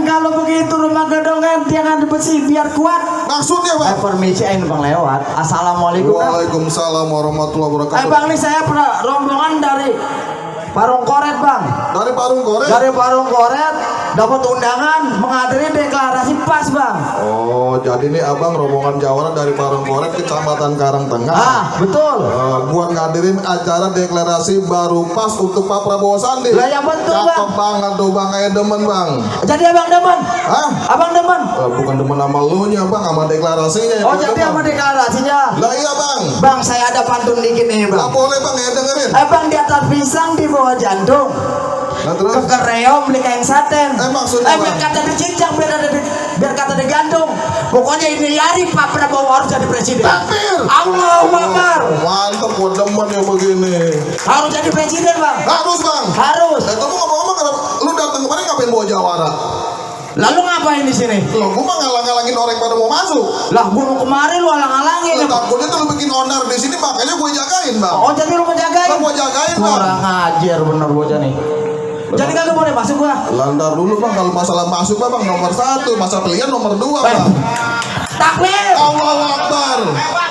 kalau begitu rumah gedongan jangan besi biar kuat. Maksudnya bang? Permisi bang lewat. Assalamualaikum. Waalaikumsalam warahmatullahi wabarakatuh. Bang nih saya pernah rombongan dari Parung Koret bang. Dari Parung Koret? Dari Parung Koret dapat undangan menghadiri deklarasi PAS bang. Oh jadi nih abang rombongan Jawara dari Parung Koret Kecamatan Karangtengah. Ah betul. Buat ngadirin acara deklarasi baru PAS untuk Pak Prabowo Sandi. Lah ya betul bang. Cakep banget tuh bang, kayak demen bang. Jadi abang demen? Hah? Abang demen? Bukan demen sama lu nya bang, sama deklarasinya. Oh jadi sama deklarasinya? Lah iya bang. Bang saya ada pantun dikit nih bang. Lah boleh bang ya dengerin. Bang di atas pisang di bawah jantung. Nah terus? Kekereom beli kain saten. Maksudnya biar kata dicincang biar kata digantung. Pokoknya ini hari Pak Prabowo harus jadi presiden. Takbir. Allahu Akbar. Mantep gua demen yang begini. Harus jadi presiden bang. Harus bang. Harus. Kamu ngomong-ngomong kenapa? Lu datang kemarin ngapain bawa Jawara? Lalu ngapain di sini? Loh, gua mah ngalang-ngalangin orang pada mau masuk. Lah gua mau kemarin lu halang-halangin. Takutnya tuh lu bikin onar di sini, makanya gue jagain bang. Oh jadi lu mau jagain? Gua jagain bang. Kurang ajar bener bocah nih. Jadi kagak boleh masuk gua. Landar dulu bang, kalau masalah masuk bang nomor 1, masa pilihan nomor 2 bang. Takbir. Allahu Akbar.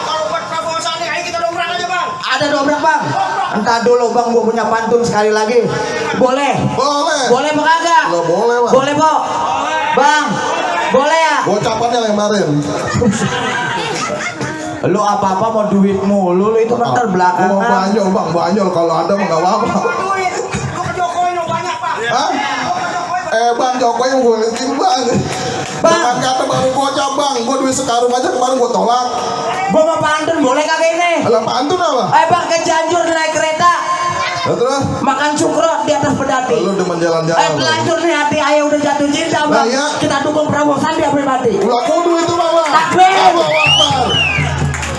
Kalau buat Prabowo Sandi, ayo kita dobrak aja bang. Ada dobrak bang. Entar dulu bang, gua punya pantun sekali lagi. Boleh? Boleh. Boleh apa kagak? Lo boleh bang. Boleh po. Bang, boleh ya? Gocapannya lemparin. Lu apa-apa mau duit mulu, lu itu ntar Mau belakangan. banyol bang, banyol kalau ada mah nggak apa-apa. Duit, lu ke Jokowi lo banyak pak. Hah? Bang Jokowi yang gue liatin bang. Jangan kata baru gocap bang, gue duit sekarung aja kemarin gue tolak. Gua mau pantun, boleh kagak ini? Alah pantun apa? Bang ke Cianjur naik kereta, Nah, terus? makan cukro di atas pedati. Lu demen jalan-jalan. Bang. Pelanjur nih hati ayah udah jatuh cinta bang. Nah, iya. Kita dukung Prabowo Sandi sampai mati. Ulah kudu itu bang. Takbir. Allahu Akbar.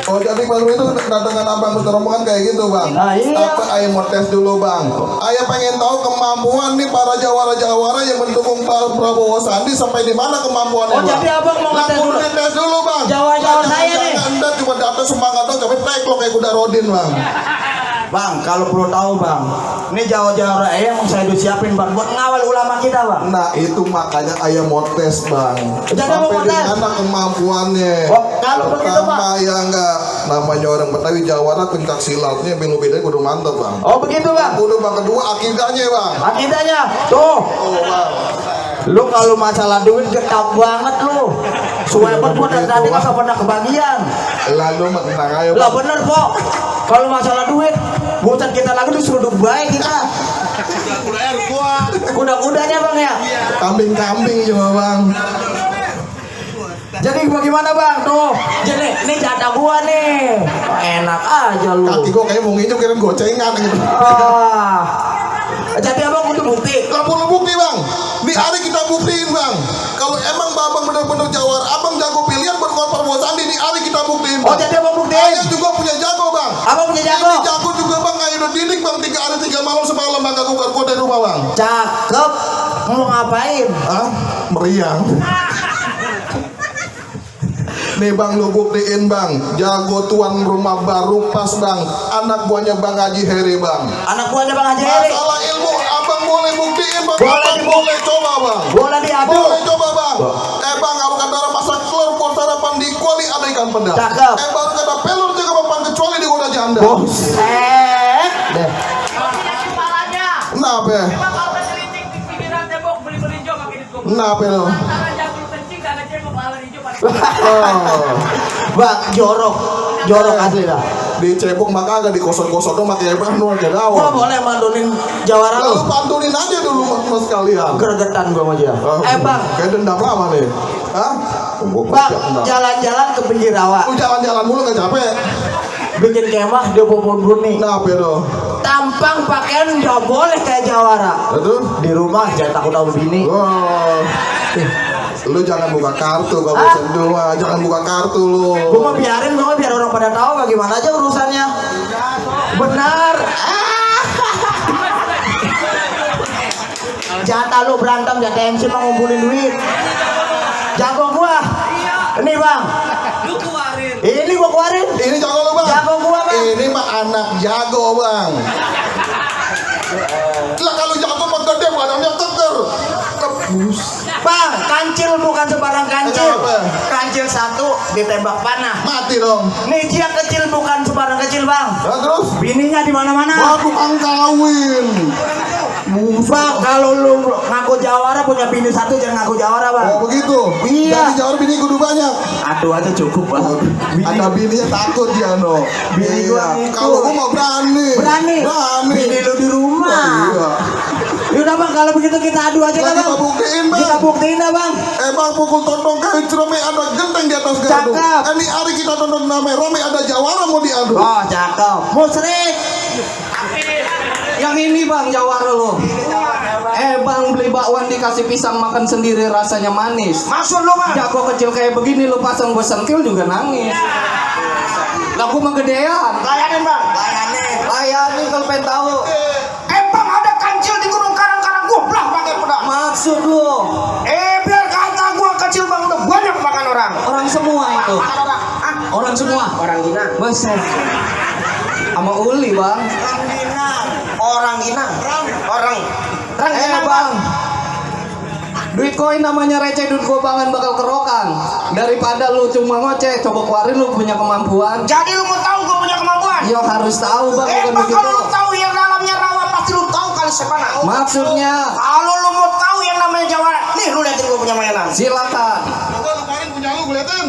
Oh jadi baru itu kedatangan abang rombongan kayak gitu bang. Ah, iya. Apa ayah mau tes dulu bang? Ayah pengen tahu kemampuan nih para jawara-jawara yang mendukung Pak Prabowo Sandi sampai di mana kemampuannya Oh bang? jadi abang mau Lah ngetes kudu dulu? dites dulu bang. Jawara-jawara saya nih. Anda cuma datang semangat dong, tapi teklok kayak kuda rodin bang. Bang, kalau perlu tahu bang, ini jauh-jauh yang mau saya udah siapin bang buat ngawal ulama kita bang. Nah itu makanya ayah mau tes bang. Jadi mau Sampai di tes? mana kemampuannya? Oh, kalau begitu, Pak. Pertama ya enggak, namanya orang Betawi Jawara pencak silatnya belu bedanya kudu mantep bang. Oh begitu bang. Kudu bang, kedua akidahnya bang. Akidahnya tuh. Oh bang. Lu kalau masalah duit getap banget lu. Suwepet gua dari tadi nggak pernah kebagian. Lalu tenang aja Lah bang. bener kok. Kalau masalah duit, bukan kita lagi disuruh baik kita. Kuda-kudanya bang ya. Kambing-kambing cuma bang. Jadi bagaimana bang tuh? Jadi ini jatah gua nih. Enak aja lu. Kaki gua kayak mau nginjuk kira gocengan gitu. Jadi abang butuh bukti. Gak perlu bukti bang. Di hari kita buktiin bang. Kalau emang babang bener-bener Jawara, abang jago pilihan berkuat Prabowo Sandi, di hari kita buktiin bang. Oh jadi abang buktiin? Ayah juga punya jago bang. Abang punya jago? Ini jago juga bang, ayah udah didik bang 3 hari 3 malam semalam bang, gak keluar dari rumah bang. Cakep. Mau ngapain? Hah? Meriang. Nih bang lu buktiin bang, jago tuan rumah baru pas bang, anak buahnya Bang Haji Heri bang. Anak buahnya bang Haji Heri. Masalah ilmu abang boleh buktiin bang, Boleh abang boleh coba bang. Boleh diadu. Boleh coba bang. Bang kalau kata orang masak telur buat sarapan di kuali ada ikan pedang. Cakep. Baru kata pelur juga papan kecuali di goda janda. Buset deh. Kepalanya. Kenapa? Emang kalau tergelincing di pinggiran tembok beli-beli jo makin itu. Kenapa lo? Antara jago kencing dan cebok lawan hijau pada. Oh, Bang, jorok asli dah. di cebok maka agak dikosong-kosong dong pakai apa nu aja Gua daun. boleh mandunin Jawara Lalu lu. pantunin aja dulu mas sekalian. Gergetan gua sama dia. Bang, Kayak dendam lama nih. Hah? Gua bang, siap dendam. jalan-jalan ke pinggir rawa, Lu jalan-jalan mulu gak capek? bikin kemah di pohon bruni. Kenapa lo? Tampang pakaian nggak boleh kayak Jawara. Itu? Di rumah jangan takut tahu bini. Oh. Lu jangan buka kartu kalau bisa dua, jangan buka kartu lu. Gua mau biarin, biar orang pada tahu bagaimana aja urusannya. Benar. Jatah lu berantem, jatah MC mah ngumpulin duit. Jago gua. Ini bang. Lu keluarin. Ini gua keluarin. Ini jago lu bang. Jago gua bang. Ini mah anak jago bang. Lah kalau jago mah gede badannya keker. Tebus. Bang, kancil bukan sembarang kancil. Kenapa? Kancil satu ditembak panah. Mati dong. Nih dia kecil bukan sembarang kecil bang. Nah, terus Bininya di mana-mana. baru kawin. Bang, kalau lu ngaku jawara punya bini satu jangan ngaku jawara bang. Oh begitu. Iya. Jadi jawab bini kudu banyak. Aduh aja cukup bang. Ada bininya takut dia no. Bini gua itu. Kalau gua mau berani. Berani. Bini lu di rumah. Iya. Yaudah bang, kalau begitu kita adu aja lah Kita bang. buktiin bang. Kita buktiin dah bang. Emang pukul tondong kayu cerame ada genteng di atas gaduh. Cakep. Ini hari kita tondong namanya rame ada jawara mau diadu. Oh cakep. Musrik. Yang ini bang jawara lo. Bang beli bakwan dikasih pisang makan sendiri rasanya manis. Maksud lu bang? Jago kecil kayak begini lo pasang gue sentil juga nangis. Lagu menggedean. Layanin bang. Layanin. Layani kalau pengen tahu. Bang ada kancil di gunung karang-karang gublah pakai pedang. Maksud lo Biar kata gua kecil bang udah banyak makan orang. orang semua itu. Makan orang. Ah, Orang semua. orang Inang. Buset. Sama Uli bang. Orang Inang. Orang Inang. Orang. Bang. Duit koin namanya receh, duit gobangan bakal kerokan. Daripada lu cuma ngoceh, coba keluarin lu punya kemampuan. Jadi lu mau tahu gua punya kemampuan? Yo harus tahu bang, bukan Bang begitu. kalau lu tahu yang dalamnya rawa pasti lu tahu kali sepana. Maksudnya, Kalau lu mau tahu yang namanya jawara, nih lu liatin gua punya mainan. silakan. Coba kemarin punya lu liatin.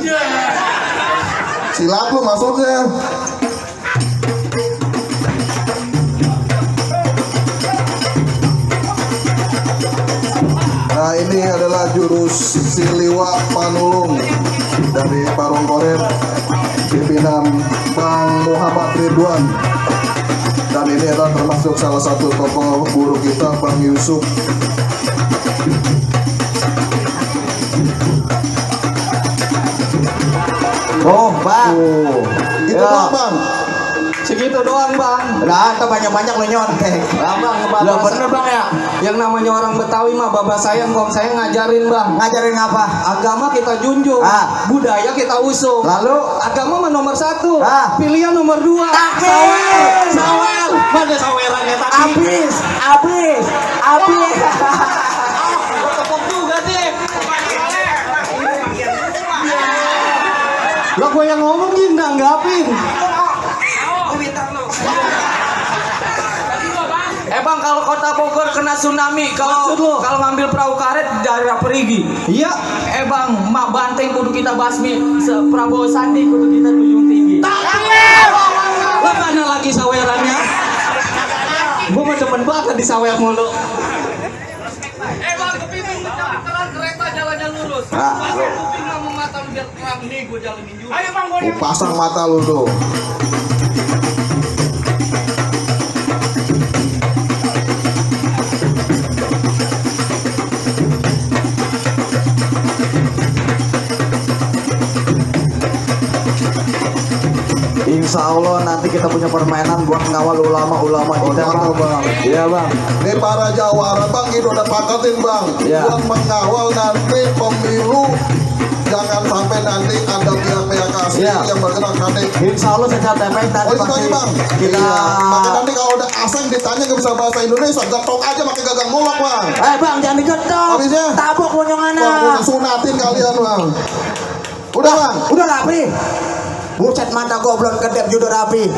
Silat lu maksudnya. Nah ini adalah jurus Siliwa Panulung dari Parung Korem pimpinan Bang Muhammad Ridwan, dan ini adalah termasuk salah satu tokoh guru kita Bang Yusuf. Oh bang. Itu Ya. doang bang. Segitu doang bang. Lah, atau banyak-banyak lu nyontek. Bang, Lah bener bang ya. Yang namanya orang Betawi mah baba sayang, kong saya ngajarin bang. Ngajarin apa? Agama kita junjung, Ah. budaya kita usung. Lalu Agama mah nomor 1, Ah. pilihan nomor 2. Takbir. Sawer. Mana sawerannya tadi? Abis. Tepuk juga sih. Lah gue yang ngomong gini nanggapin. Bang, kalau kota Bogor kena tsunami, kalau ngambil perahu karet daerah perigi. Iya. Bang, mak banteng kudu kita basmi, Prabowo Sandi kudu kita tunjung tinggi. Takbir! Lah mana lagi sawerannya? Gue mah demen banget di sawer mulu. Bang, kepiting tapi terang kereta jalannya lurus. Ah, Pasang kuping sama mata lu biar terang nih gue jalanin juga. Ayo bang, gue Pasang mata lu tuh. Insya Allah nanti kita punya permainan buat ngawal ulama-ulama kita Ulama, Bang. Iya bang. Ini para jawara bang, itu udah pakatin bang. Ya. Buat mengawal nanti pemilu, jangan sampai nanti ada pihak-pihak asing Ya. yang bergerak nanti. Insya Allah secara TPS tadi Oh itu pasti aja bang. kita. Iya. Maka nanti kalau udah asing ditanya nggak bisa bahasa Indonesia, getok aja pakai gagang molok bang. Bang jangan digetok. Habisnya? Tabok monyong Bang, anak. sunatin kalian bang. Udah bang. Udah rapi. Buset mata goblok kedep juga rapi.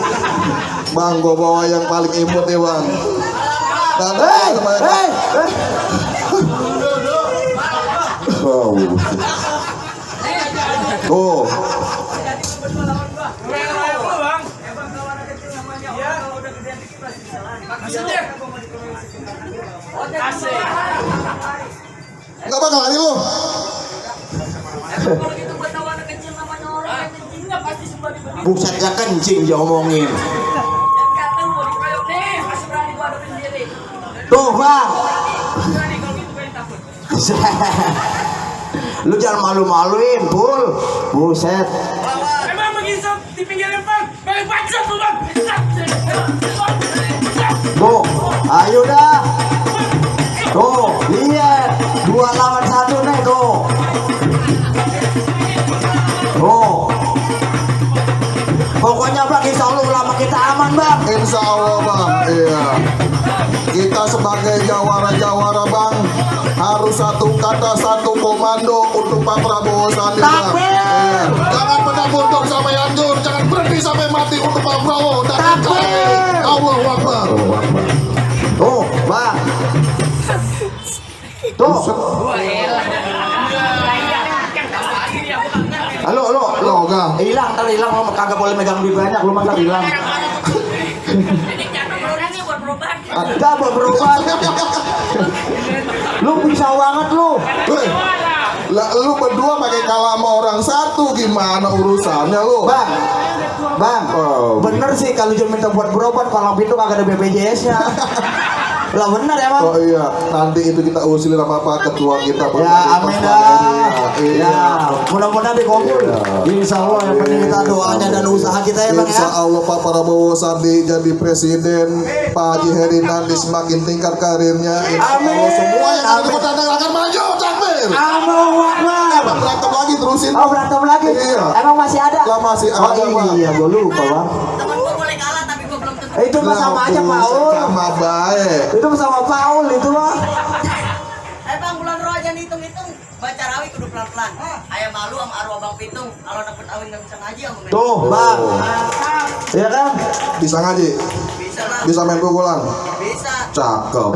Bang, gua bawa yang paling imut nih bang. Dan Hei. Oh. Oh. Enggak bakal lari lu. kalau gitu buat tahu anak kecil namanya orang kencingnya pasti sebelah di benih. Busetnya kencing dia omongin. Dan kata lu mau dikeroyok nih, masih berani gua hadapin sendiri. Tuh bang. Berani kalau gitu gue yang takut. Lu jangan malu-maluin, Pul. Buset. Emang begitu di pinggiran bang, bang baca tuh bang. Tuh, ayo dah. Tuh, lihat. 2 lawan 1 nih, tuh. Tuh. Pokoknya bang, insya Allah ulama kita aman bang. Insya Allah bang. Iya. Kita sebagai jawara-jawara bang harus harus satu kata, satu komando untuk Pak Prabowo Sandi. Bang. Takbir. Iya. Jangan pernah mundur sampai hancur, jangan berhenti sampai mati untuk Pak Prabowo dan NKRI. Allahu Akbar. Tuh, bang. Tuh. Halo, halo. Lo gang. Hilang, ntar hilang. Lo kagak boleh megang duit banyak. Lu mah hilang. Enggak buat berobat. Lu bisa banget lu. Weh, lah lu berdua pakai kalah sama orang satu, gimana urusannya lu? Bang, bener sih kalau cuma minta buat berobat, palang pintu kagak ada BPJS-nya. Lah bener ya bang? Oh iya, nanti itu kita usulin sama Pak Ketua kita. Pak Ya amin dah. Iya. Ya, mudah-mudahan dikabul. Insya Allah yang penting kita doanya dan usaha kita ya bang ya. Insya Allah Pak Prabowo Sandi jadi presiden, Pak Haji Heri Nandi semakin tingkat karirnya. Insya Amin. Allah semua yang ada di Amin. pertandingan akan maju, takbir. Allahu Akbar. Emang berantem lagi terusin. Oh berantem lagi? Iya. Emang masih ada? Lah masih ada, Oh Bang. iya, gue lupa bang. Temen gua boleh kalah tapi gua belum tentu. Itu mah sama aja Paul. Sama baik. Itu mah sama Paul itu mah. Bang bulan roh aja hitung-hitung. Baca rawi kudu pelan-pelan. Ayah malu sama arwah Bang Pitung. Kalau dapet awin nggak bisa ngaji sama main. Tuh bang. Iya kan? Bisa ngaji? Bisa lah. Bisa main pukulan? Bisa. Cakep.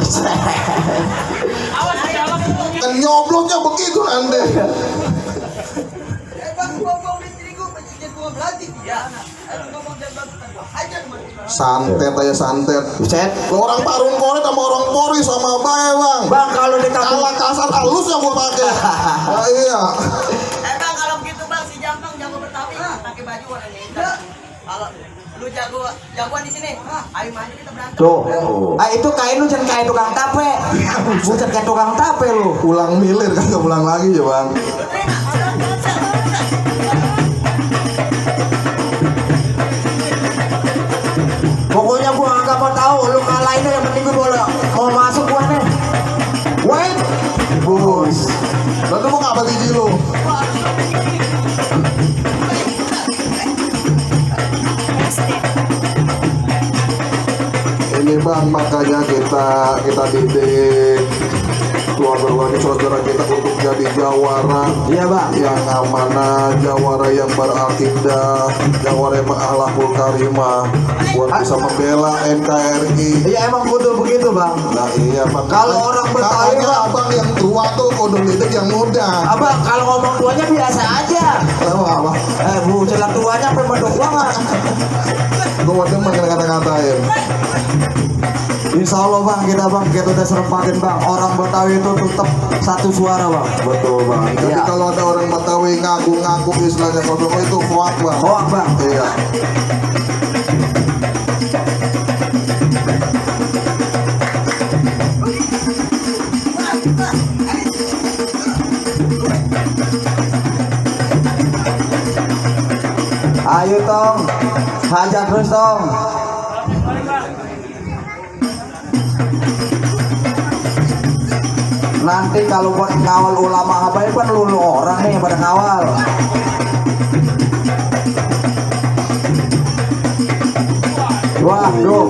Awas di dalam itu. Kan nyobloknya begitu ande. Bang gua istri gua pencucian gua melatih. Ya. Aduh ngomong dan bang hajar mah. Santet aja santet. Buset. Lo orang Parung Koret sama orang Polri sama bae bang. Bang kalau di kampung Kalah kasar halus yang gua pakai. Ah, iya. Bang kalau begitu bang si Jampang jago Betawi pakai baju warnanya hitam. Kalau lu jagoan di sini, ayo maju kita berantem. tuh. Itu kain lu jangan kain tukang tape. Buset kayak tukang tape lu. Pulang milir kan gak pulang lagi ya bang. Pokoknya gua agak mau tahu lu kalah ini yang penting gua boleh mau masuk gua nih. Wait. Bus. Lalu mau ngapa biji lu? Ini bang, makanya kita didik keluarga-keluarga saudara kita untuk jadi jawara. Iya bang. Yang amanah, jawara yang berakidah, jawara yang berakhlakul karimah, buat bisa membela NKRI. Iya emang kudu begitu bang. Nah iya bang. Kalau orang Betawi, Makanya Bang. abang yang tua tuh kudu didik yang muda. Abang kalau ngomong tuanya biasa aja. Tahu apa? Bu celah tuanya sampai medok banget. Gue demen kata-katain. Insya Allah bang kita udah serempakin bang. Orang Betawi itu tetap satu suara bang. Betul bang. Jadi Iya. kalau ada orang Betawi ngaku-ngaku istilahnya kosong itu hoak bang. Hoak bang. Iya. Ayo tong, hajar terus tong. Nanti kalau buat ngawal ulama apa kan lu orang nih yang pada ngawal. Wah, bro.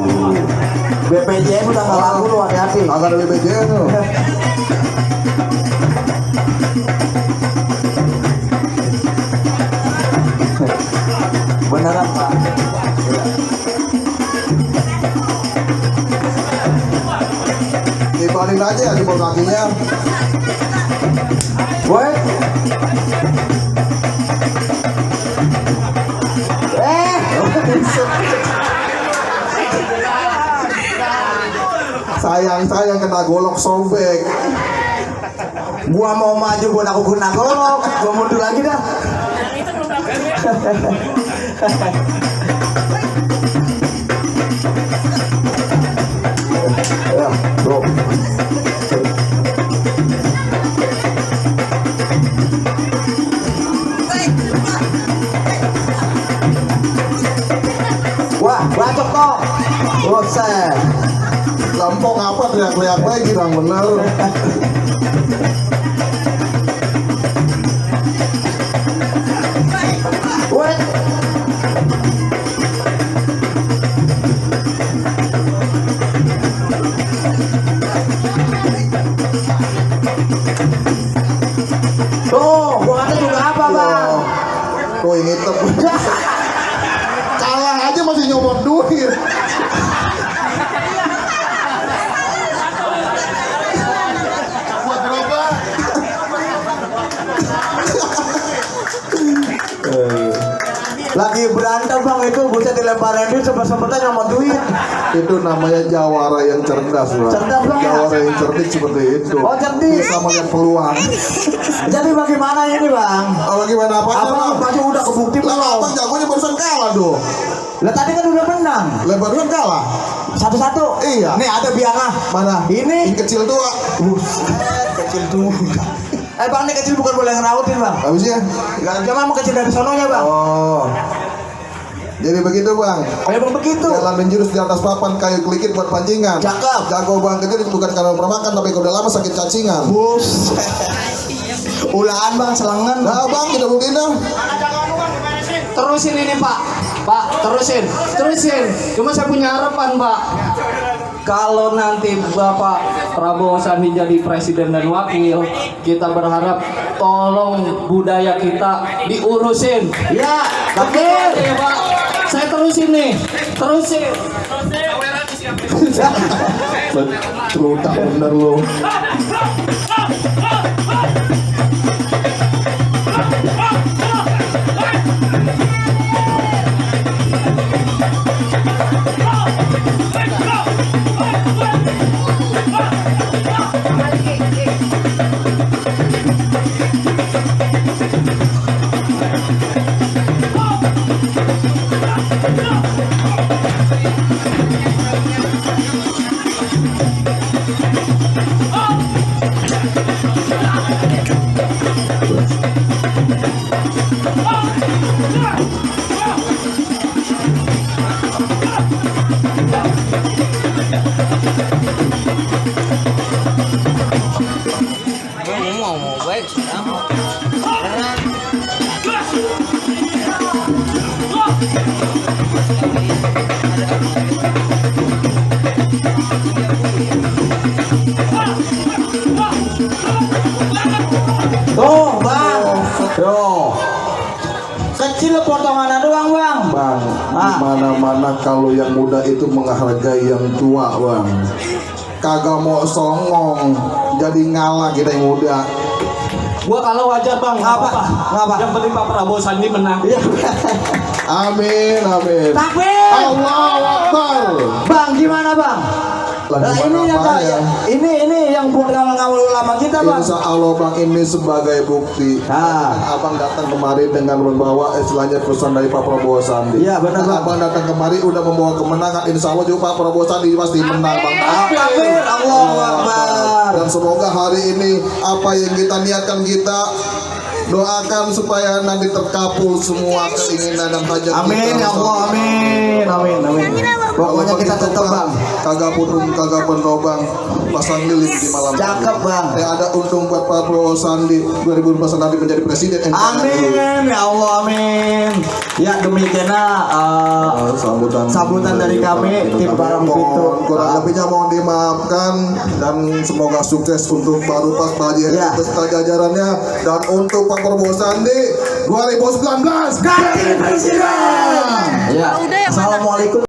BPJS udah nggak laku lu hati-hati. Agak ada BPJS tuh. Beneran pak. Ibarin aja ya jempol kakinya. Woi. Sayang kena golok sobek. Gua mau maju gua aku kena golok. Gua mundur lagi dah. Ya, bro. Wah, bacok toh. Buset. Lampung apa teriak-teriak lagi bang bener. Woi. Tuh, gua kata juga apa bang? Tuh yang hitam. Kalah aja masih nyomot duit. Buat gerobak. Lagi berantem bang itu buset dilemparin duit sempet-sempetnya nyomot duit. Itu namanya jawara yang cerdas, Bang. Cerdas, Bang, ya? Jawara yang cerdik seperti itu. Oh, cerdik. Bisa melihat peluang. Jadi bagaimana ini bang? Oh, gimana apa? Apa baju udah kebukti Lah, belum? abang jagonya barusan kalah doh. Lah tadi kan udah menang. Lebar kan kalah. 1-1. Iya. Nih ada biangah. Mana? Ini Yang kecil tuh. kecil tuh. Bang, ini kecil bukan boleh ngerautin bang. Habisnya? Cuma mau kecil dari sononya bang. Oh. Jadi begitu, Bang. Emang begitu. Jalan menjurus di atas papan kayu kelikit buat pancingan. Cakep. Jago Bang kecil bukan karena pernah makan tapi udah lama sakit cacingan. Bus. Ulaan bang, selengan. Nah, Bang, tidak mungkin dong. Terusin ini Pak. Pak, terusin. Cuma saya punya harapan Pak. Kalau nanti Bapak Prabowo Sandi jadi presiden dan wakil, kita berharap tolong budaya kita diurusin. Ya, Begitu aja ya Pak. Saya terusin nih. Terusin. Lu tak bener lu. Tuh bang. Tuh. Kecil potongan doang bang. Bang, Ah. di mana-mana kalau yang muda itu menghargai yang tua, Bang. Kagak mau songong, jadi ngalah kita yang muda. Gua kalau wajar Bang. Ngapa? Ngapa? Yang penting Pak Prabowo Sandi menang. Iya. Amin, amin. Takbir. Allahu Akbar. Bang, gimana bang? Lah, Nah, ini yang gimana ya? ini yang buat ngawal-ngawal ulama kita bang. Insya Allah Bang, ini sebagai bukti. Ah. Abang datang kemari dengan membawa istilahnya pesan dari Pak Prabowo Sandi. Iya, benar, Bang. Abang datang kemari udah membawa kemenangan. Insya Allah juga Pak Prabowo Sandi pasti menang, Bang. Takbir. Allahu Akbar. Dan semoga hari ini apa yang kita niatkan kita doakan supaya nanti terkabul semua keinginan dan hajat Amin kita. ya Allah, amin, amin, amin. Pokoknya kita tetap bang. Kagak putung, kagak penobang, pasang lilin di malam. Cakep bang. Ya ada untung buat Pak Prabowo Sandi 2024 nanti menjadi presiden. Amin ya Allah, amin. Ya demikianlah sambutan dari kami tim Barang Pintu. Kurang lebihnya mohon dimaafkan dan semoga sukses untuk Pak Rupas, Pak Haji Ya. beserta jajarannya, dan untuk Pak Prabowo Sandi 2019 ganti presiden. Ya. Assalamualaikum.